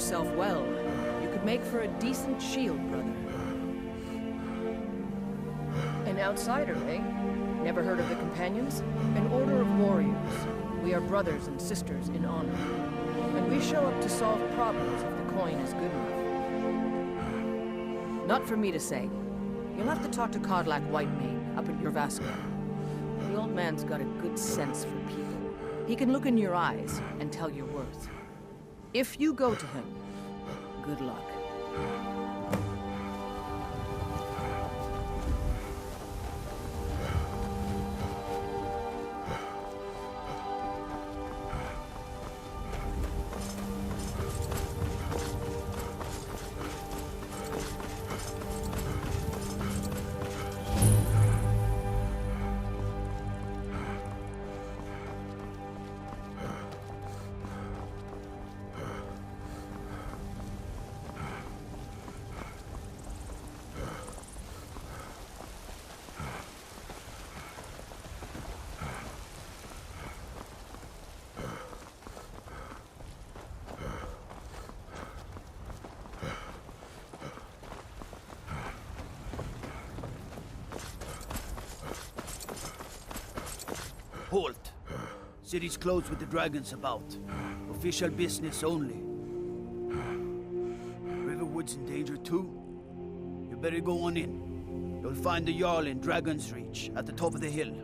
yourself well. You could make for a decent shield, brother. An outsider, eh? Never heard of the Companions? An order of warriors. We are brothers and sisters in honor. And we show up to solve problems if the coin is good enough. Not for me to say. You'll have to talk to Codlac Whitemane up in Jorvaska. The old man's got a good sense for people. He can look in your eyes and tell your worth. If you go to him, good luck. Halt! City's closed with the dragons about. Official business only. Riverwood's in danger too. You better go on in. You'll find the Jarl in Dragon's Reach, at the top of the hill.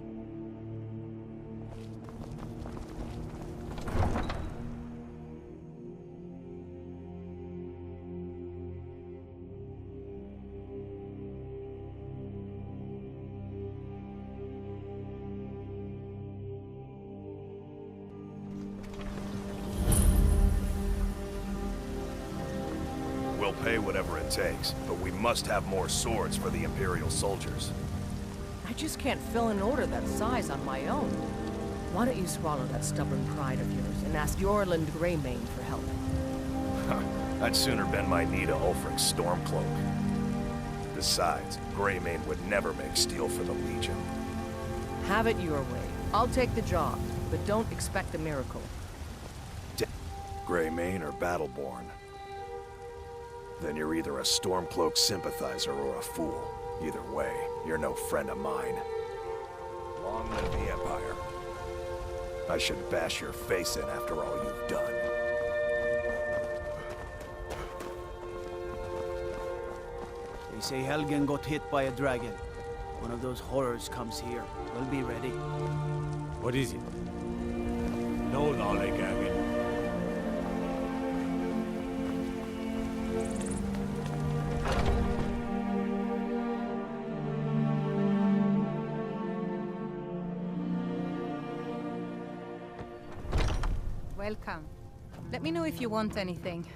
We'll pay whatever it takes, but we must have more swords for the Imperial soldiers. I just can't fill an order that size on my own. Why don't you swallow that stubborn pride of yours and ask Yorland Greymane for help? I'd sooner bend my knee to Ulfric's Stormcloak. Besides, Greymane would never make steel for the Legion. Have it your way. I'll take the job, but don't expect a miracle. Greymane or Battleborn? Then you're either a Stormcloak sympathizer or a fool. Either way, you're no friend of mine. Long live the Empire. I should bash your face in after all you've done. They say Helgen got hit by a dragon. One of those horrors comes here. We'll be ready. What is it? No lollygagging. Welcome. Let me know if you want anything.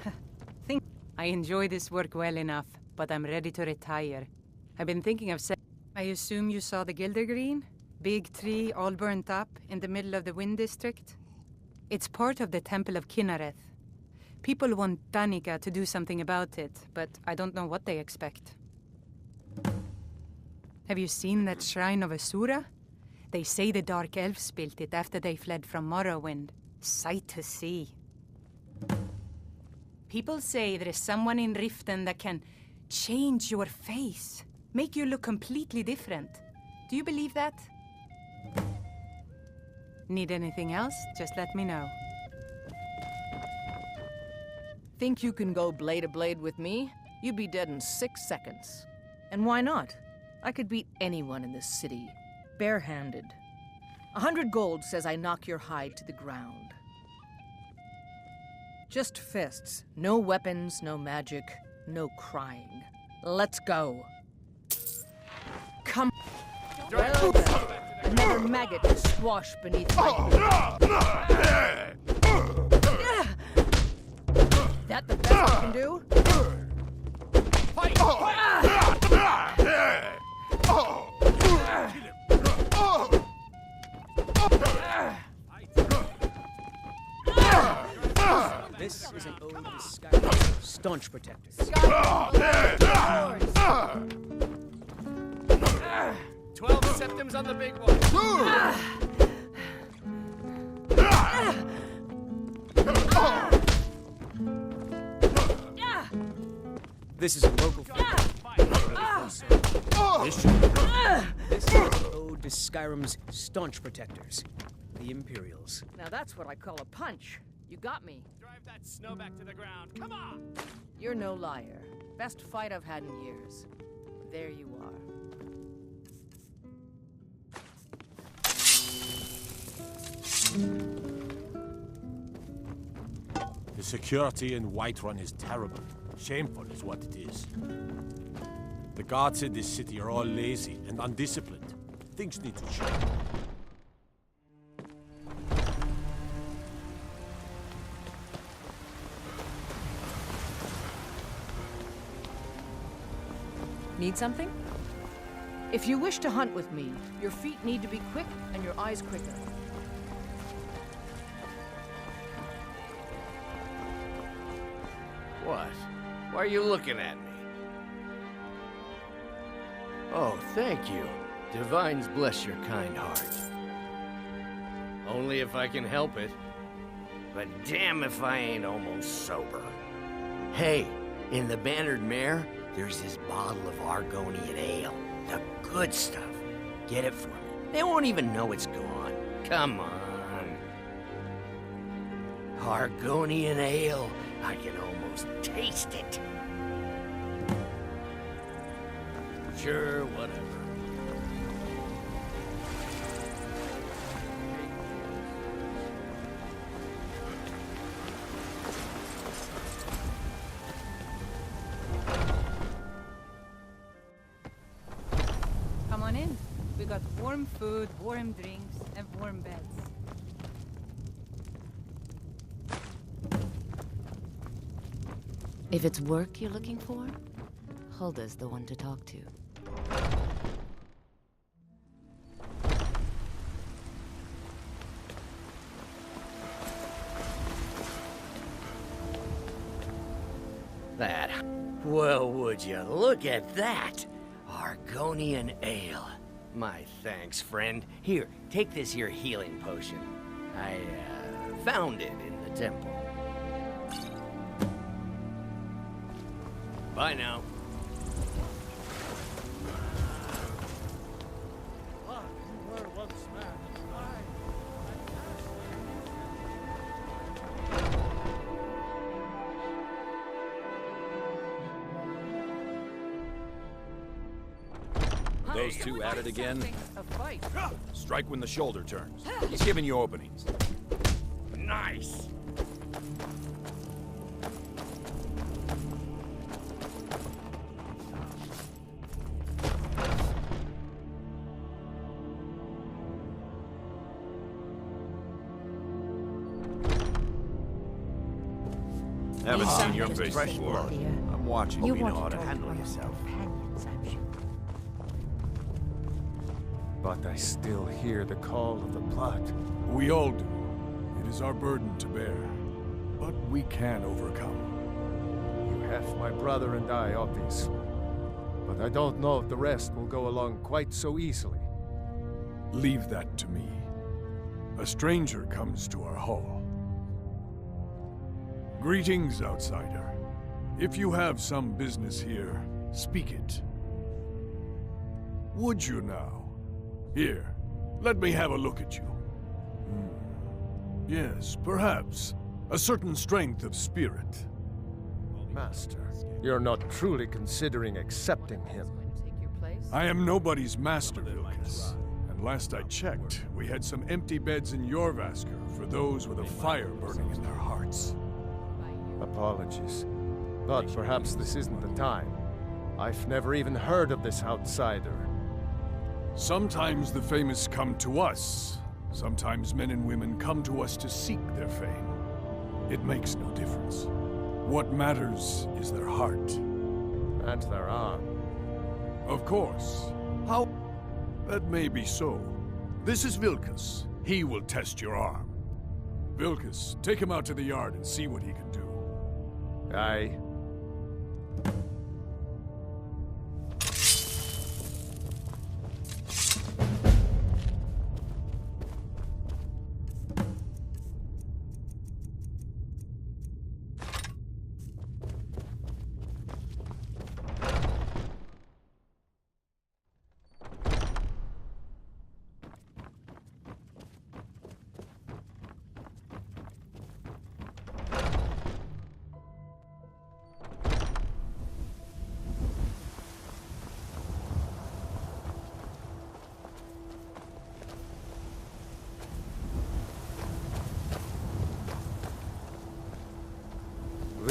I enjoy this work well enough, but I'm ready to retire. I've been thinking of I assume you saw the Gildergreen? Big tree all burnt up in the middle of the Wind District? It's part of the Temple of Kinnareth. People want Danica to do something about it, but I don't know what they expect. Have you seen that Shrine of Asura? They say the Dark Elves built it after they fled from Morrowind. Sight to see. People say there is someone in Riften that can change your face, make you look completely different. Do you believe that? Need anything else? Just let me know. Think you can go blade to blade with me? You'd be dead in 6 seconds. And why not? I could beat anyone in this city, barehanded. 100 gold says I knock your hide to the ground. Just fists. No weapons, no magic, no crying. Let's go. Come. Well then, another maggot to squash beneath my feet. That the best I can do? Fight! This is an ode to Skyrim, staunch protector. 12 septims on the big one. This is a local This is an ode to Skyrim's staunch protectors, the Imperials. Now that's what I call a punch. You got me. Drive that snow back to the ground. Come on! You're no liar. Best fight I've had in years. There you are. The security in Whiterun is terrible. Shameful is what it is. The guards in this city are all lazy and undisciplined. Things need to change. Need something? If you wish to hunt with me, your feet need to be quick and your eyes quicker. What? Why are you looking at me? Oh, thank you. Divines bless your kind heart. Only if I can help it. But damn if I ain't almost sober. Hey, in the Bannered Mare, there's this bottle of Argonian ale. The good stuff. Get it for me. They won't even know it's gone. Come on. Argonian ale. I can almost taste it. Sure, whatever. Come on in. We got warm food, warm drinks, and warm beds. If it's work you're looking for, Hulda's the one to talk to. That. Well, would you look at that? Argonian ale. My thanks, friend. Here, take this here healing potion. I, found it in the temple. Bye now. Those two at it again? A fight. Strike when the shoulder turns. He's giving you openings. Nice. Haven't seen your face fresh before. blood. I'm watching. You know how to handle yourself. But I still hear the call of the blood. We all do. It is our burden to bear. But we can overcome. You have my brother and I, obviously. But I don't know if the rest will go along quite so easily. Leave that to me. A stranger comes to our hall. Greetings, outsider. If you have some business here, speak it. Would you now? Here, let me have a look at you. Yes, perhaps. A certain strength of spirit. Master, you're not truly considering accepting him. Take your place. I am nobody's master, Vilkas. And last I checked, we had some empty beds in Jorvaskr for those with a fire burning in their hearts. Apologies. But perhaps this isn't the time. I've never even heard of this outsider. Sometimes the famous come to us. Sometimes men and women come to us to seek their fame. It makes no difference. What matters is their heart. And their arm. Of course. How? That may be so. This is Vilkas. He will test your arm. Vilkas, take him out to the yard and see what he can do. Aye.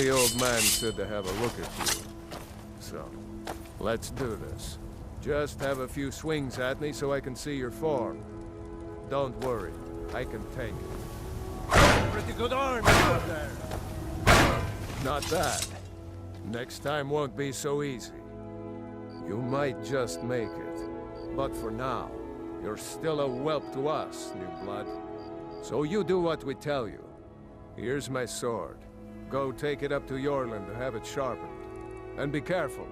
the old man said to have a look at you. So, let's do this. Just have a few swings at me so I can see your form. Don't worry, I can take it. Pretty good arm out there. Not bad. Next time won't be so easy. You might just make it. But for now, you're still a whelp to us, new blood. So you do what we tell you. Here's my sword. Go take it up to Yorland to have it sharpened. And be careful.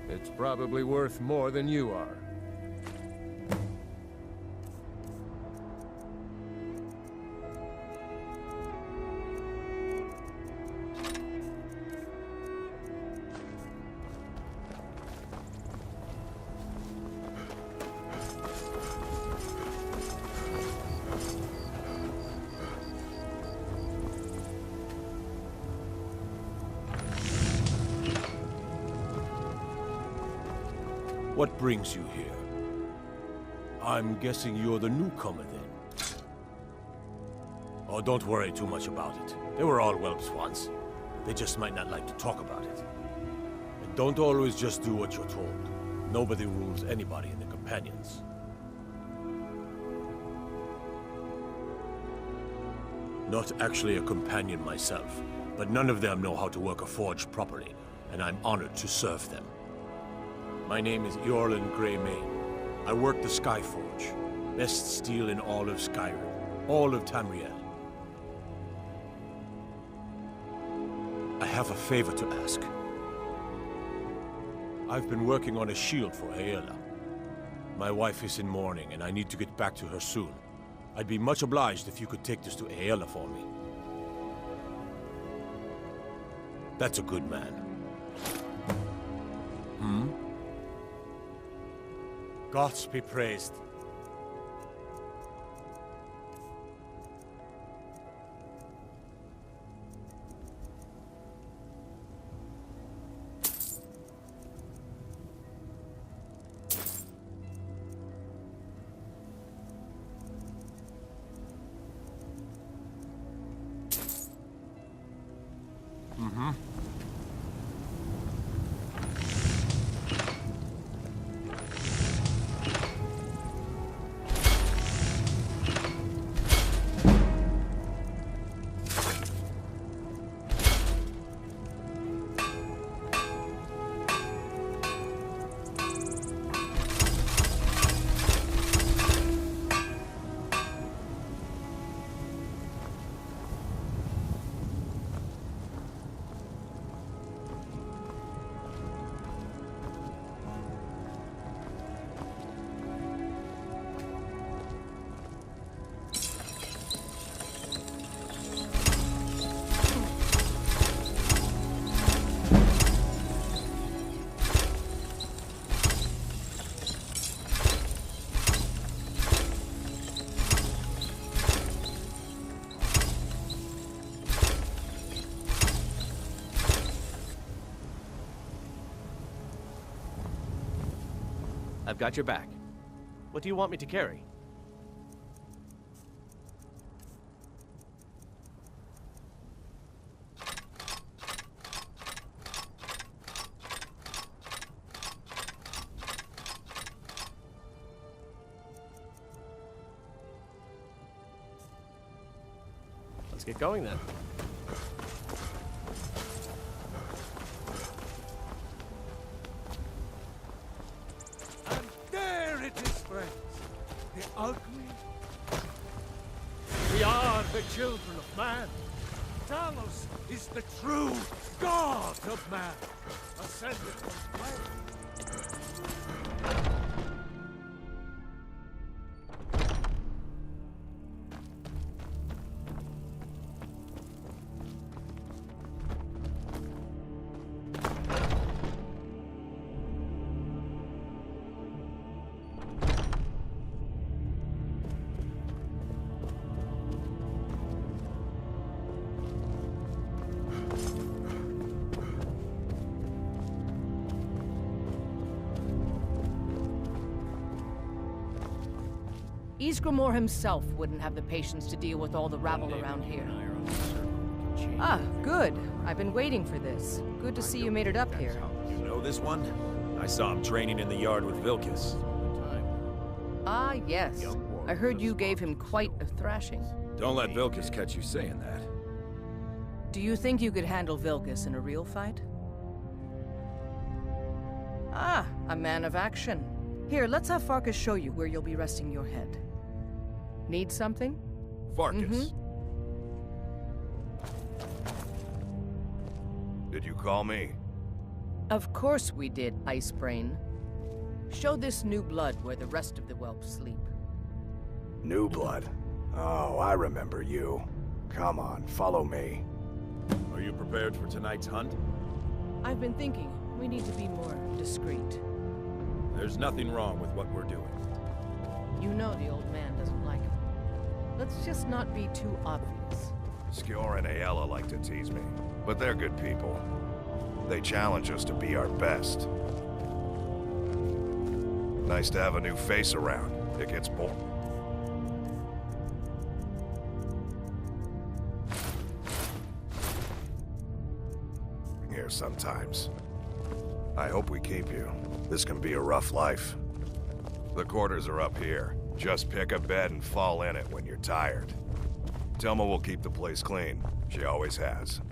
It's probably worth more than you are. What brings you here? I'm guessing you're the newcomer then. Oh, don't worry too much about it. They were all whelps once. They just might not like to talk about it. And don't always just do what you're told. Nobody rules anybody in the companions. Not actually a companion myself, but none of them know how to work a forge properly, and I'm honored to serve them. My name is Yorland Greymane. I work the Skyforge. Best steel in all of Skyrim. All of Tamriel. I have a favor to ask. I've been working on a shield for Aela. My wife is in mourning, and I need to get back to her soon. I'd be much obliged if you could take this to Aela for me. That's a good man. Hmm? Gods be praised. I've got your back. What do you want me to carry? Let's get going then. We are the children of man. Talos is the true god of man. Ascended from fire. Ysgramor himself wouldn't have the patience to deal with all the rabble around here. Ah, good. I've been waiting for this. Good to see you made it up here. You know this one? I saw him training in the yard with Vilkas. Ah, yes. I heard you gave him quite a thrashing. Don't let Vilkas catch you saying that. Do you think you could handle Vilkas in a real fight? Ah, a man of action. Here, let's have Farkas show you where you'll be resting your head. Need something? Farkas. Did you call me? Of course we did, Ice Brain. Show this new blood where the rest of the whelps sleep. New blood? Oh, I remember you. Come on, follow me. Are you prepared for tonight's hunt? I've been thinking, we need to be more discreet. There's nothing wrong with what we're doing. You know the old man doesn't like it. Let's just not be too obvious. Skjor and Ayala like to tease me, but they're good people. They challenge us to be our best. Nice to have a new face around. It gets bored. Here sometimes. I hope we keep you. This can be a rough life. The quarters are up here. Just pick a bed and fall in it when you're tired. Telma will keep the place clean. She always has.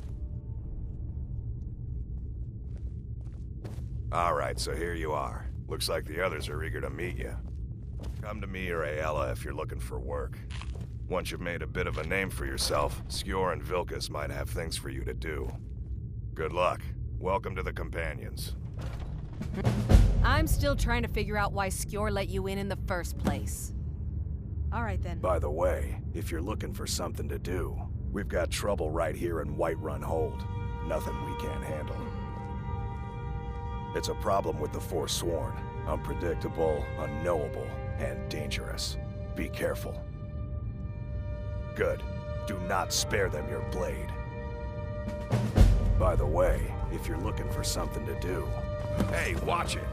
All right, so here you are. Looks like the others are eager to meet you. Come to me or Ayala if you're looking for work. Once you've made a bit of a name for yourself, Skjor and Vilkas might have things for you to do. Good luck. Welcome to the Companions. I'm still trying to figure out why Skjor let you in the first place. All right, then. By the way, if you're looking for something to do, we've got trouble right here in Whiterun Hold. Nothing we can't handle. It's a problem with the Forsworn. Unpredictable, unknowable, and dangerous. Be careful. Good. Do not spare them your blade. By the way, if you're looking for something to do... Hey, watch it!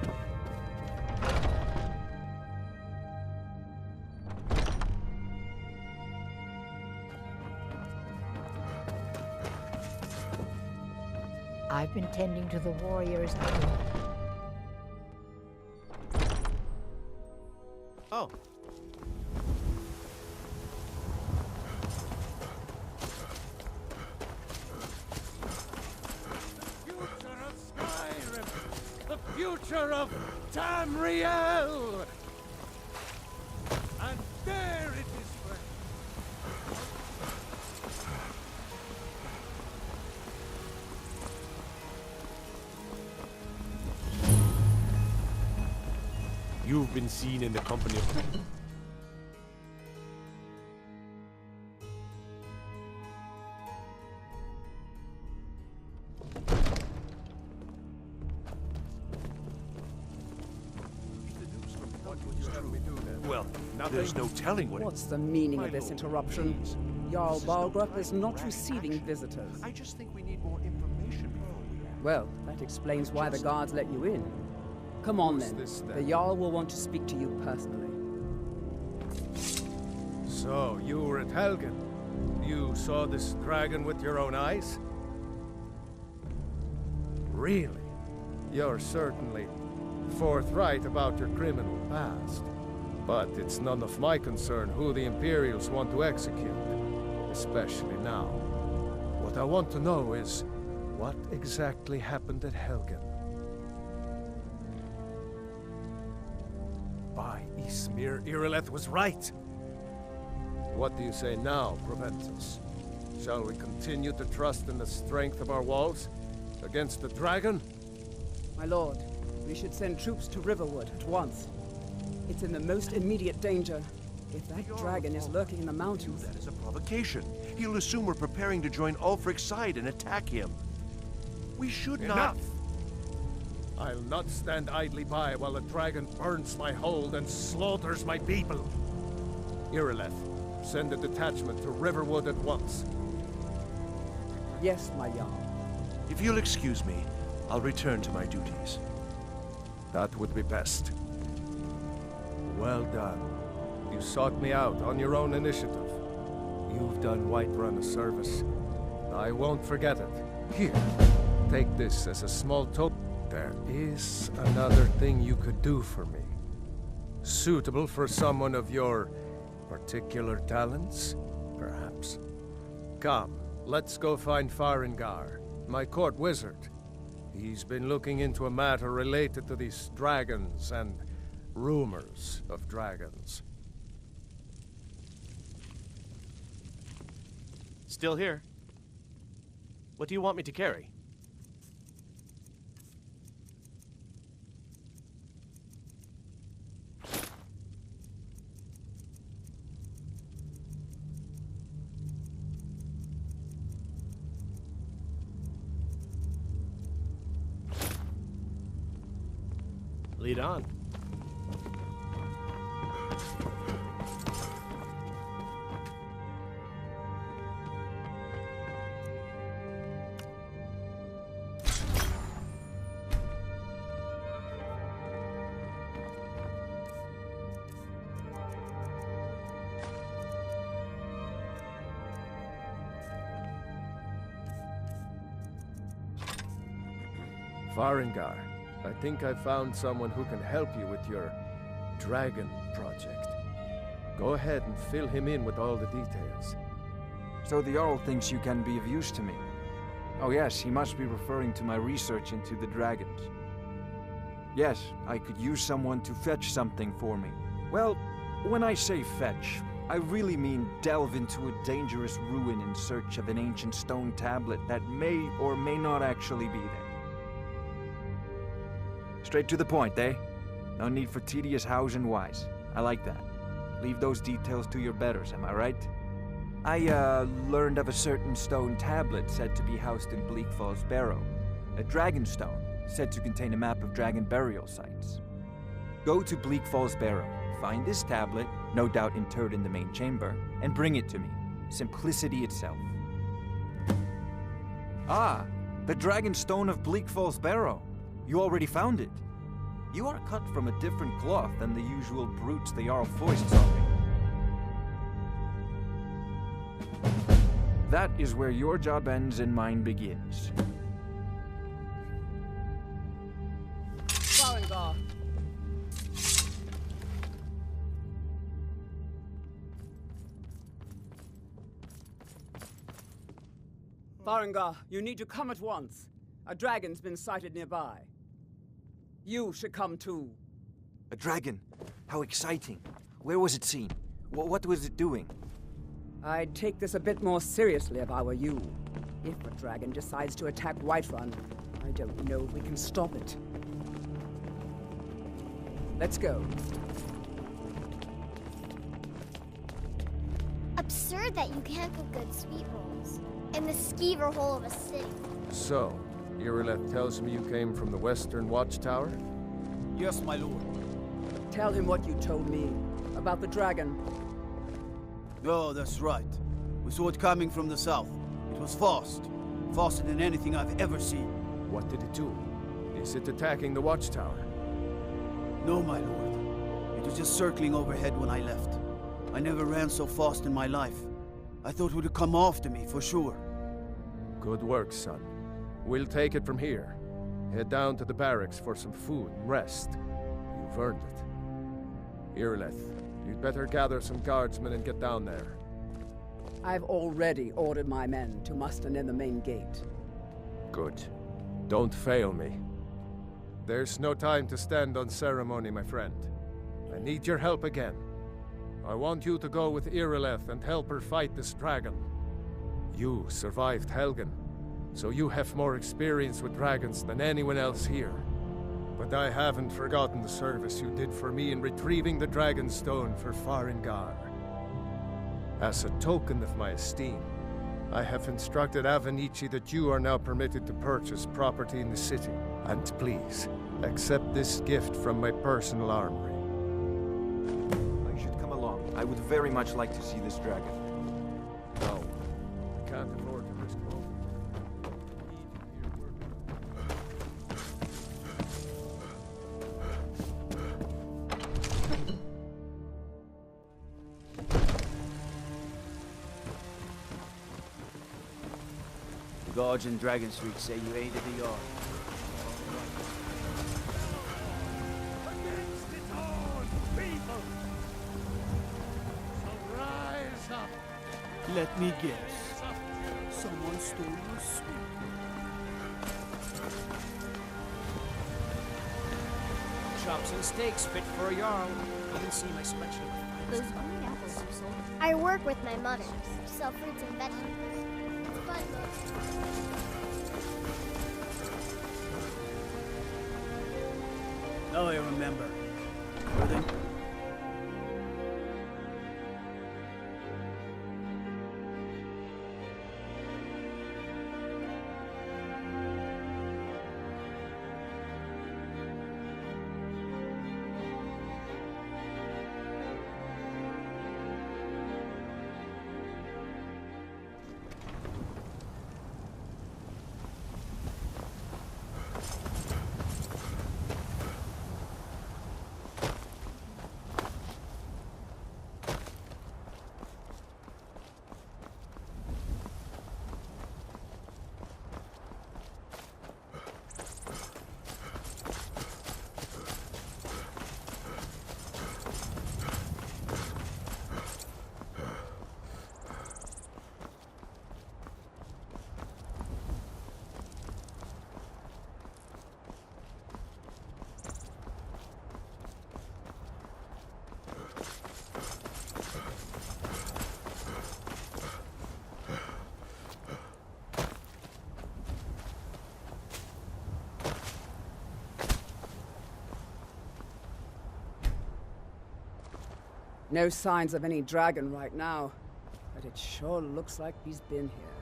I've been tending to the warriors. Oh. Future of Skyrim! The future of Tamriel! And there it is, friend. You've been seen in the company of... Well, there's no telling what... What's the meaning of this interruption? Jarl Balgrup is not receiving visitors. I just think we need more information before we act. Well, that explains why the guards let you in. Come on then. The Jarl will want to speak to you personally. So, you were at Helgen. You saw this dragon with your own eyes? Really? You're certainly forthright about your criminal past. But it's none of my concern who the Imperials want to execute, especially now. What I want to know is, what exactly happened at Helgen? By Ysmir, Irileth was right! What do you say now, Proventus? Shall we continue to trust in the strength of our walls against the dragon? My lord, we should send troops to Riverwood at once. It's in the most immediate danger. If that dragon is lurking in the mountains... That is a provocation. He'll assume we're preparing to join Ulfric's side and attack him. We should not... Enough! I'll not stand idly by while the dragon burns my hold and slaughters my people. Irileth, send a detachment to Riverwood at once. Yes, my Jarl. If you'll excuse me, I'll return to my duties. That would be best. Well done. You sought me out on your own initiative. You've done Whiterun a service. I won't forget it. Here, take this as a small token. There is another thing you could do for me. Suitable for someone of your particular talents, perhaps. Come, let's go find Farengar, my court wizard. He's been looking into a matter related to these dragons and rumors of dragons. Still here. What do you want me to carry? Lead on. Farengar, I think I found someone who can help you with your dragon project. Go ahead and fill him in with all the details. So the Jarl thinks you can be of use to me. Oh yes, he must be referring to my research into the dragons. Yes, I could use someone to fetch something for me. Well, when I say fetch, I really mean delve into a dangerous ruin in search of an ancient stone tablet that may or may not actually be there. Straight to the point, eh? No need for tedious hows and whys. I like that. Leave those details to your betters, am I right? I, learned of a certain stone tablet said to be housed in Bleak Falls Barrow. A dragon stone, said to contain a map of dragon burial sites. Go to Bleak Falls Barrow, find this tablet, no doubt interred in the main chamber, and bring it to me. Simplicity itself. Ah, the dragon stone of Bleak Falls Barrow. You already found it. You are cut from a different cloth than the usual brutes the Jarl foists on me. That is where your job ends and mine begins. Farengar. Farengar, you need to come at once. A dragon's been sighted nearby. You should come too. A dragon? How exciting. Where was it seen? What was it doing? I'd take this a bit more seriously if I were you. If a dragon decides to attack Whiterun, I don't know if we can stop it. Let's go. Absurd that you can't cook good sweet rolls in the skeever hole of a city. So, Irileth tells me you came from the Western Watchtower? Yes, my lord. Tell him what you told me about the dragon. Oh, that's right. We saw it coming from the south. It was fast. Faster than anything I've ever seen. What did it do? Is it attacking the Watchtower? No, my lord. It was just circling overhead when I left. I never ran so fast in my life. I thought it would come after me, for sure. Good work, son. We'll take it from here. Head down to the barracks for some food and rest. You've earned it. Irileth, you'd better gather some guardsmen and get down there. I've already ordered my men to muster near the main gate. Good. Don't fail me. There's no time to stand on ceremony, my friend. I need your help again. I want you to go with Irileth and help her fight this dragon. You survived Helgen, so you have more experience with dragons than anyone else here. But I haven't forgotten the service you did for me in retrieving the Dragon Stone for Farengar. As a token of my esteem, I have instructed Avenici that you are now permitted to purchase property in the city. And please, accept this gift from my personal armory. I should come along. I would very much like to see this dragon. No, I can't afford to risk both. guards in Dragon Street say you aided the yard. Against its own people! So rise up! Let me guess. Someone stole your sweet. Chops and steaks fit for a Jarl. You can see my selection. Those only apples you sold. I work with my mother to sell fruits and vegetables. It's fun though. Now I remember. Were they... No signs of any dragon right now, but it sure looks like he's been here.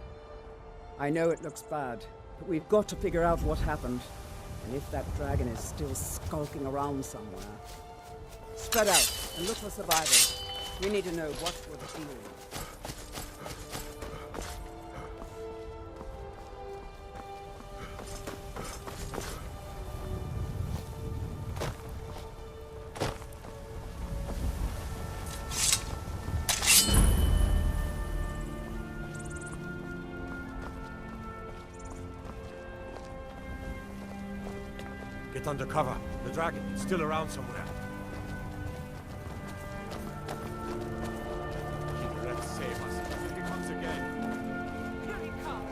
I know it looks bad, but we've got to figure out what happened, and if that dragon is still skulking around somewhere. Spread out and look for survivors. We need to know what we're doing. Get under cover. The dragon is still around somewhere. Let's save us if he comes again. Here he comes.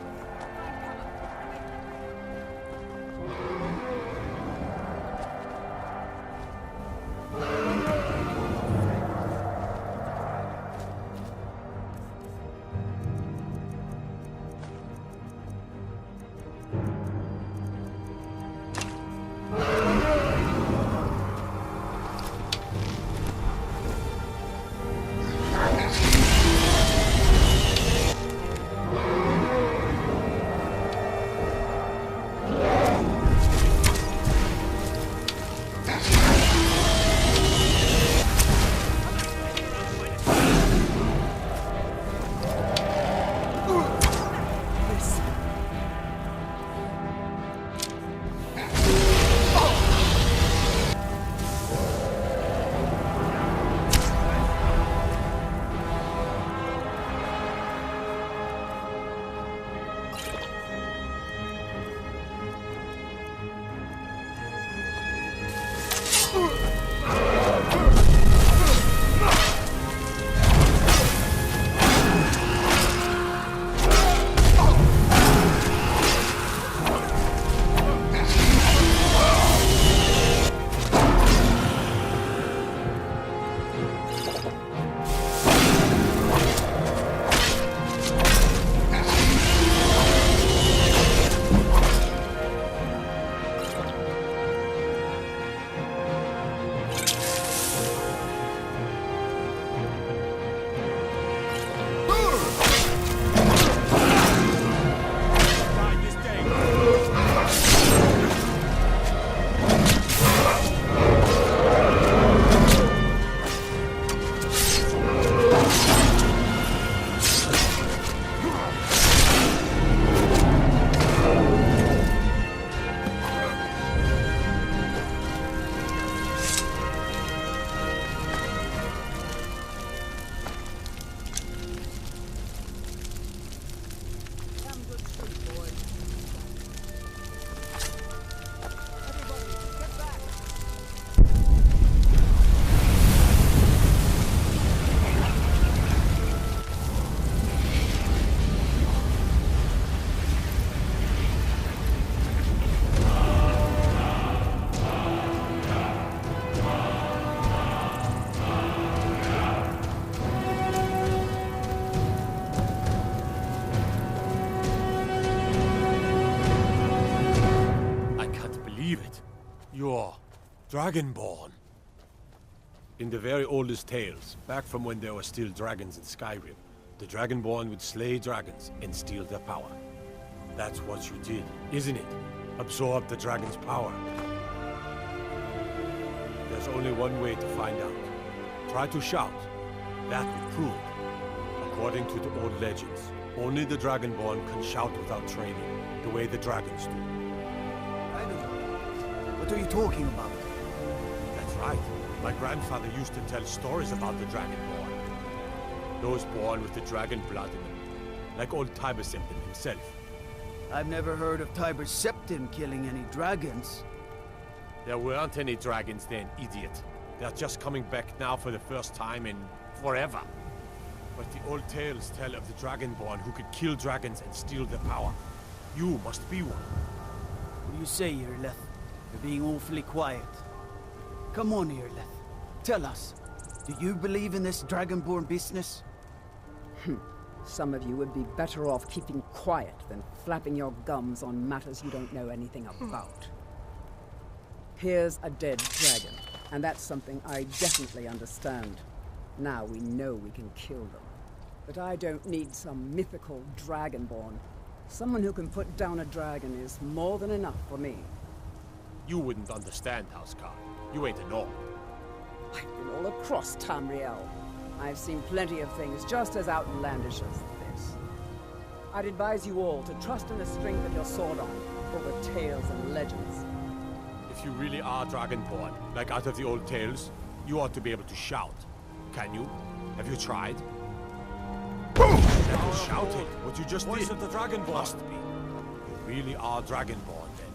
Dragonborn. In the very oldest tales, back from when there were still dragons in Skyrim, the Dragonborn would slay dragons and steal their power. That's what you did, isn't it? Absorb the dragon's power. There's only one way to find out. Try to shout. That would prove it. According to the old legends, only the Dragonborn can shout without training, the way the dragons do. What are you talking about? That's right. My grandfather used to tell stories about the Dragonborn. Those born with the dragon blood in them, like old Tiber Septim himself. I've never heard of Tiber Septim killing any dragons. There weren't any dragons then, idiot. They're just coming back now for the first time in forever. But the old tales tell of the Dragonborn who could kill dragons and steal their power. You must be one. What do you say, Irleth? You're being awfully quiet. Come on, Irleth. Tell us, do you believe in this Dragonborn business? Some of you would be better off keeping quiet than flapping your gums on matters you don't know anything about. Here's a dead dragon, and that's something I definitely understand. Now we know we can kill them. But I don't need some mythical Dragonborn. Someone who can put down a dragon is more than enough for me. You wouldn't understand, Housecarl. You ain't a gnome. I've been all across Tamriel. I've seen plenty of things just as outlandish as this. I'd advise you all to trust in the strength of your sword arm over tales and legends. If you really are Dragonborn, like out of the old tales, you ought to be able to shout. Can you? Have you tried? That was shouting, what you just did. Of the Dragonborn. Must be. You really are Dragonborn, then.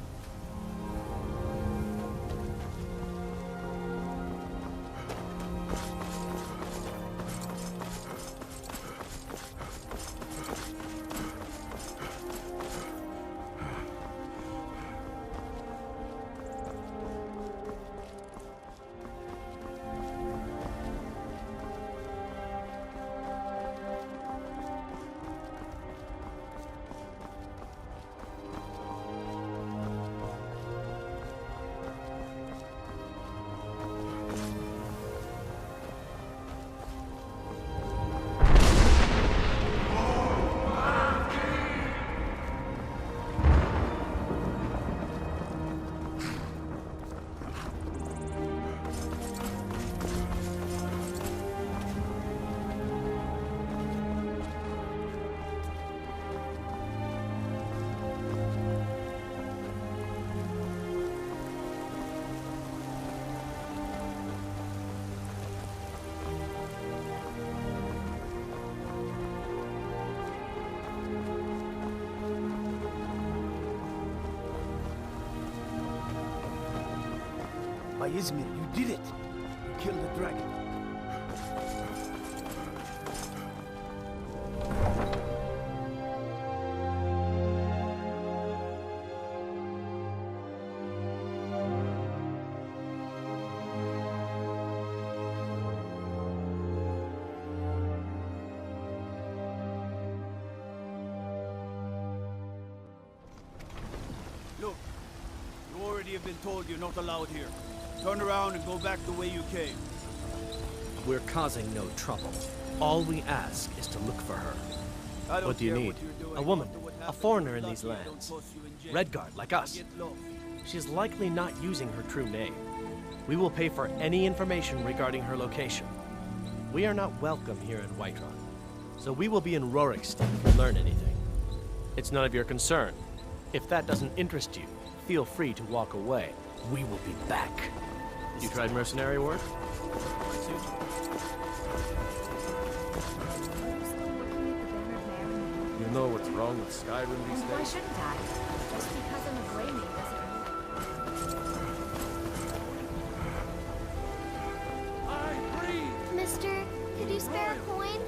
By Izmir, you did it! You killed the dragon. Look, you already have been told you're not allowed here. Turn around and go back the way you came. We're causing no trouble. All we ask is to look for her. What do you need? A woman, a foreigner in these lands. Redguard, like us. She's likely not using her true name. We will pay for any information regarding her location. We are not welcome here in Whiterun, so we will be in Rorikstead if we learn anything. It's none of your concern. If that doesn't interest you, feel free to walk away. We will be back. You tried mercenary work? You know what's wrong with Skyrim these days? Why shouldn't I? Just because I'm a Greymaid doesn't mean... Mister, could you spare a coin?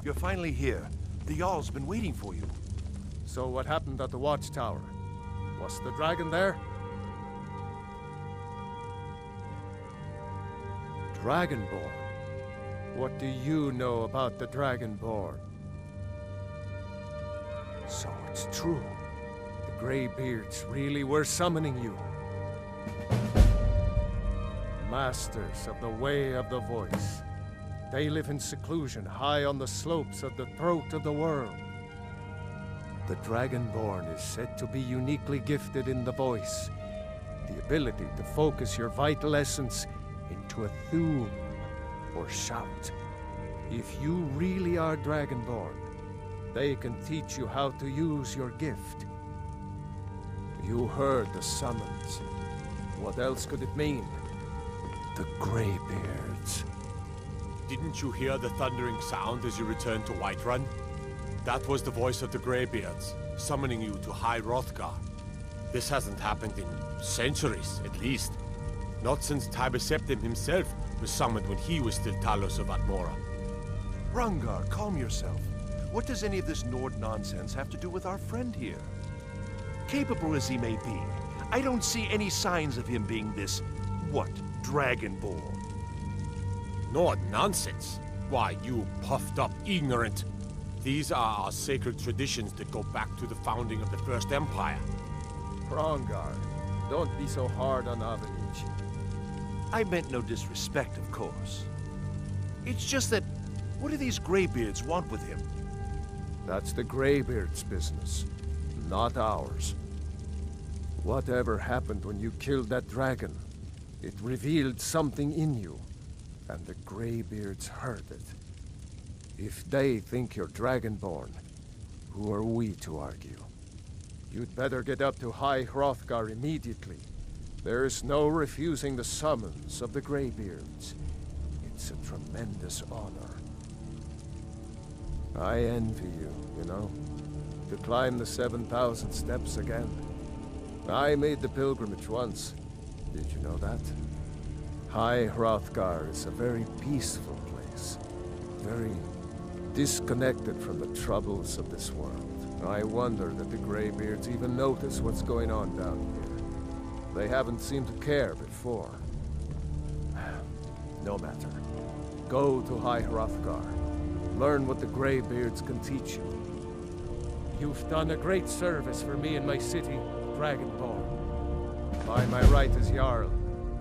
You're finally here. The Jarl's been waiting for you. So what happened at the watchtower? Was the dragon there? Dragonborn? What do you know about the Dragonborn? So it's true. The Greybeards really were summoning you. Masters of the Way of the Voice. They live in seclusion high on the slopes of the throat of the world. The Dragonborn is said to be uniquely gifted in the voice, the ability to focus your vital essence into a thum or shout. If you really are Dragonborn, they can teach you how to use your gift. You heard the summons. What else could it mean? The Greybeards. Didn't you hear the thundering sound as you returned to Whiterun? That was the voice of the Greybeards, summoning you to High Hrothgar. This hasn't happened in centuries, at least. Not since Tiber Septim himself was summoned when he was still Talos of Atmora. Rangar, calm yourself. What does any of this Nord nonsense have to do with our friend here? Capable as he may be, I don't see any signs of him being this, what, Dragonborn? Nord nonsense? Why, you puffed up ignorant. These are our sacred traditions that go back to the founding of the First Empire. Rangar, don't be so hard on Avenich. I meant no disrespect, of course. It's just that, what do these Greybeards want with him? That's the Greybeards' business, not ours. Whatever happened when you killed that dragon, it revealed something in you, and the Greybeards heard it. If they think you're Dragonborn, who are we to argue? You'd better get up to High Hrothgar immediately. There's no refusing the summons of the Greybeards. It's a tremendous honor. I envy you know, to climb the 7,000 steps again. I made the pilgrimage once. Did you know that? High Hrothgar is a very peaceful place. Very disconnected from the troubles of this world. I wonder that the Greybeards even notice what's going on down here. They haven't seemed to care before. No matter. Go to High Hrothgar. Learn what the Greybeards can teach you. You've done a great service for me and my city, Dragonborn. By my right as Jarl,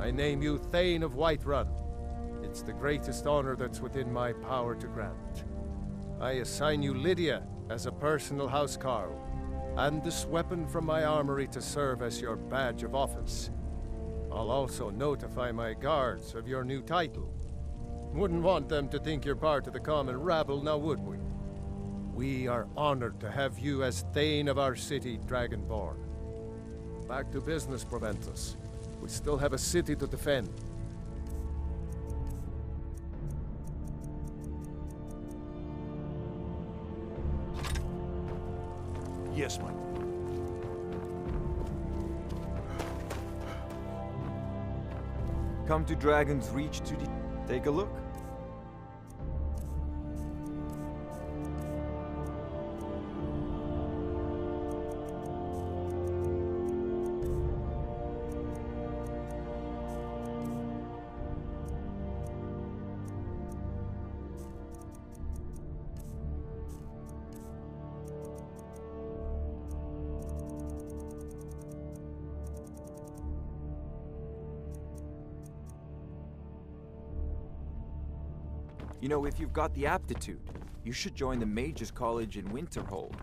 I name you Thane of Whiterun. It's the greatest honor that's within my power to grant. I assign you Lydia as a personal housecarl, and this weapon from my armory to serve as your badge of office. I'll also notify my guards of your new title. Wouldn't want them to think you're part of the common rabble, now would we? We are honored to have you as Thane of our city, Dragonborn. Back to business, Proventus. We still have a city to defend. Yes, my... Come to Dragon's Reach to take a look. You know, if you've got the aptitude, you should join the Mages College in Winterhold.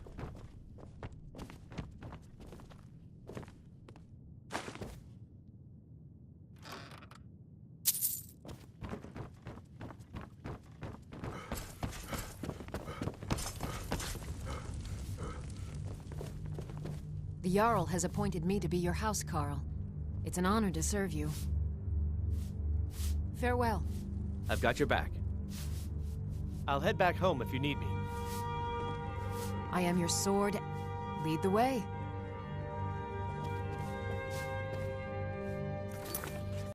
The Jarl has appointed me to be your housecarl. It's an honor to serve you. Farewell. I've got your back. I'll head back home if you need me. I am your sword. Lead the way.